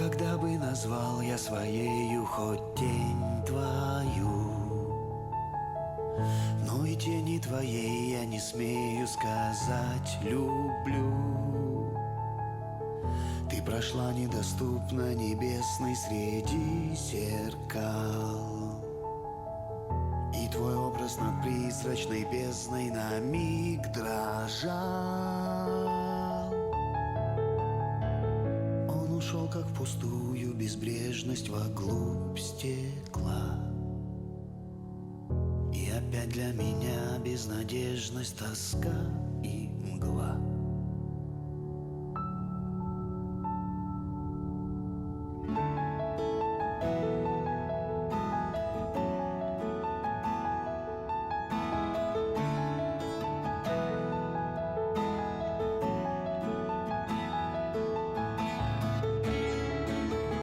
когда бы назвал я своею хоть тень твою, но и тени твоей я не смею сказать люблю. Ты прошла недоступно небесной среди зеркал, и твой образ над призрачной бездной на миг дрожал. Он ушел, как в пустую безбрежность вглубь стекла, и опять для меня безнадежность, тоска и